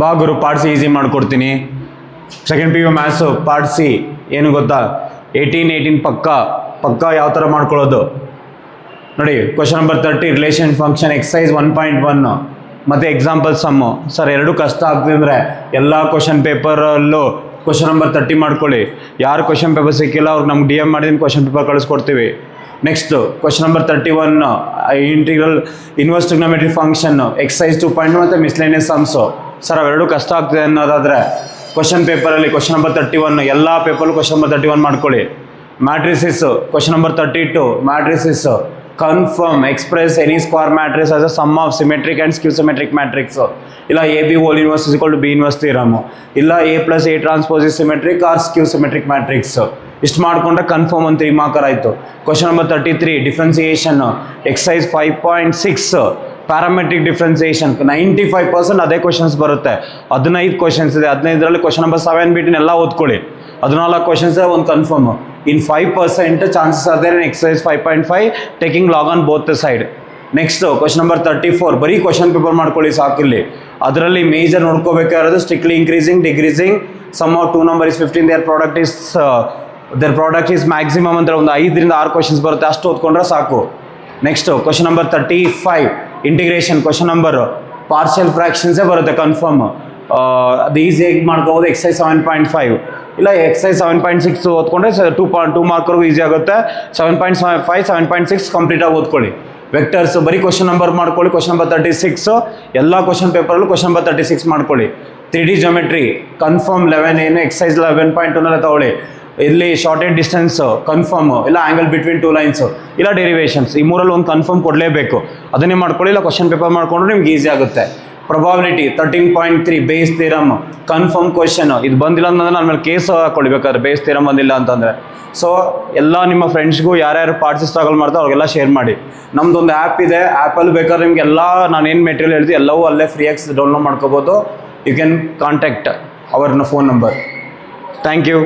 ಬಾ ಗುರು part C easy ಮಾಡ್ಕೊಡ್ತೀನಿ. Second PU maths part C ಏನು ಗೊತ್ತಾ, 18 ಪಕ್ಕ ಯಾವ ಥರ ಮಾಡ್ಕೊಳ್ಳೋದು ನೋಡಿ. Question number 30 relation function exercise 1.1 ಮತ್ತು ಎಕ್ಸಾಂಪಲ್ ಸಮ್ಮು. ಸರ್ ಎರಡು ಕಷ್ಟ ಆಗ್ತದೆ ಅಂದರೆ ಎಲ್ಲ ಕ್ವಶನ್ ಪೇಪರಲ್ಲೂ ಕ್ವಶನ್ ನಂಬರ್ 30 ಮಾಡ್ಕೊಳ್ಳಿ. ಯಾರು ಕ್ವಶನ್ ಪೇಪರ್ ಸಿಕ್ಕಿಲ್ಲ ಅವ್ರಿಗೆ ನಮ್ಗೆ DM ಮಾಡಿದ್ದೀನಿ ಕ್ವಶನ್ ಪೇಪರ್ ಕಳಿಸ್ಕೊಡ್ತೀವಿ. Next question number 31 integral inverse trigonometry function exercise 2.1 ಮತ್ತು ಮಿಸ್ಲೇನಿಯಸ್ ಸಮ್ಸು. ಸರ್ ಅವೆರಡು ಕಷ್ಟ ಆಗ್ತದೆ ಅನ್ನೋದಾದರೆ ಕ್ವಶನ್ ಪೇಪರಲ್ಲಿ ಕ್ವಶನ್ ನಂಬರ್ 31 ಎಲ್ಲ ಪೇಪರ್ಲು ಕ್ವಶನ್ ನಂಬರ್ 31 ಮಾಡ್ಕೊಳ್ಳಿ. Matrices question number 32 matrices confirm express any square matrix as a sum of symmetric and skew symmetric matrix. ಇಲ್ಲ AB whole inverse is equal to B inverse theorem. ಇಲ್ಲ A + A transpose is symmetric or skew symmetric matrix. ಇಷ್ಟು ಮಾಡಿಕೊಂಡ್ರೆ confirm ಅಂತ 3 marker ಆಯಿತು. Question number 33 differentiation exercise 5.6 parametric differentiation 95% ಅದೇ questions ಬರುತ್ತೆ. 15 questions ಇದೆ. 15ರಲ್ಲಿ question number 7 ಬಿಟ್ಟಿನೆಲ್ಲ ಓದ್ಕೊಳ್ಳಿ. 14 ಕ್ವಶನ್ಸ್ ಒಂದು confirm. In 5% chances are there in exercise 5.5 taking log on both the side. Next question number 34 ಬರೀ ಕ್ವಶನ್ ಪೇಪರ್ ಮಾಡ್ಕೊಳ್ಳಿ ಸಾಕಿಲ್ಲಿ. ಅದರಲ್ಲಿ ಮೇಜರ್ ನೋಡ್ಕೋಬೇಕಾಗಿರೋದು strictly increasing decreasing sum of 2 number is 15 there product is maximum ಅಂದರೆ ಒಂದು 5 ರಿಂದ 6 questions ಬರುತ್ತೆ. ಅಷ್ಟು ಓದ್ಕೊಂಡ್ರೆ ಸಾಕು. Next question number 35 integration question number partial ಫ್ರ್ಯಾಕ್ಷನ್ಸೇ ಬರುತ್ತೆ ಕನ್ಫರ್ಮ್. ಅದು ಈಸಿಯಾಗಿ ಮಾಡ್ಕೋಬೋದು. ಎಕ್ಸಸೈಸ್ 7.5 ಇಲ್ಲ ಎಕ್ಸಸೈಸ್ 7.6 ಓದ್ಕೊಂಡ್ರೆ 2 ಮಾರ್ಕ್ವರೆಗೂ ಈಸಿ ಆಗುತ್ತೆ. 7.5 7.6 ಕಂಪ್ಲೀಟಾಗಿ ಓದ್ಕೊಳ್ಳಿ. ವೆಕ್ಟರ್ಸ್ ಬರೀ ಕ್ವಶನ್ ನಂಬರ್ ಮಾಡ್ಕೊಳ್ಳಿ. ಕ್ವಶನ್ ನಂಬರ್ 36 ಎಲ್ಲ ಕ್ವಶನ್ ಪೇಪರಲ್ಲೂ ಕ್ವಶನ್ ನಂಬರ್ 36 ಮಾಡ್ಕೊಳ್ಳಿ. 3D ಜೊಮೆಟ್ರಿ ಕನ್ಫರ್ಮ್ 11 ಏನು ಎಕ್ಸಸೈಸ್ 11.2 ತಗೊಳ್ಳಿ. ಇಲ್ಲಿ ಶಾರ್ಟೆಡ್ ಡಿಸ್ಟೆನ್ಸ್ ಕನ್ಫರ್ಮ್, ಇಲ್ಲ ಆ್ಯಂಗಲ್ ಬಿಟ್ವೀನ್ 2 ಲೈನ್ಸು, ಇಲ್ಲ ಡೆರಿವೇಷನ್ಸ್. ಈ ಮೂರಲ್ಲಿ ಒಂದು ಕನ್ಫರ್ಮ್ ಕೊಡಲೇಬೇಕು. ಅದನ್ನೇ ಮಾಡ್ಕೊಳ್ಳಿ. ಇಲ್ಲ ಕ್ವಶನ್ ಪೇಪರ್ ಮಾಡಿಕೊಂಡ್ರೆ ನಿಮ್ಗೆ ಈಸಿ ಆಗುತ್ತೆ. Probability 13.3 base theorem confirm question. ಇದು ಬಂದಿಲ್ಲ ಅಂತಂದ್ರೆ ನನ್ನ ಮೇಲೆ ಕೇಸ್ ಕೊಡಬೇಕಾದ್ರೆ ಬೇಸ್ ಥಿಯರಮ್ ಬಂದಿಲ್ಲ ಅಂತಂದರೆ. ಸೊ ಎಲ್ಲ ನಿಮ್ಮ ಫ್ರೆಂಡ್ಸ್ಗೂ ಯಾರ್ಯಾರು ಪಾರ್ಟ್ಸ್ ಸ್ಟ್ರಗಲ್ ಮಾಡ್ತಾರೆ ಅವ್ರಿಗೆಲ್ಲ ಶೇರ್ ಮಾಡಿ. ನಮ್ಮದೊಂದು ಆ್ಯಪ್ ಇದೆ. ಆ್ಯಪಲ್ಲಿ ಬೇಕಾದ್ರೆ ನಿಮಗೆಲ್ಲ ನಾನೇನು ಮೆಟೀರಿಯಲ್ ಹೇಳ್ತೀವಿ ಎಲ್ಲವೂ ಅಲ್ಲೇ ಫ್ರೀಯಾಗಿ ಡೌನ್ಲೋಡ್ ಮಾಡ್ಕೋಬೋದು. ಯು ಕ್ಯಾನ್ ಕಾಂಟ್ಯಾಕ್ಟ್ ಅವರ್ ಫೋನ್ ನಂಬರ್. Thank you.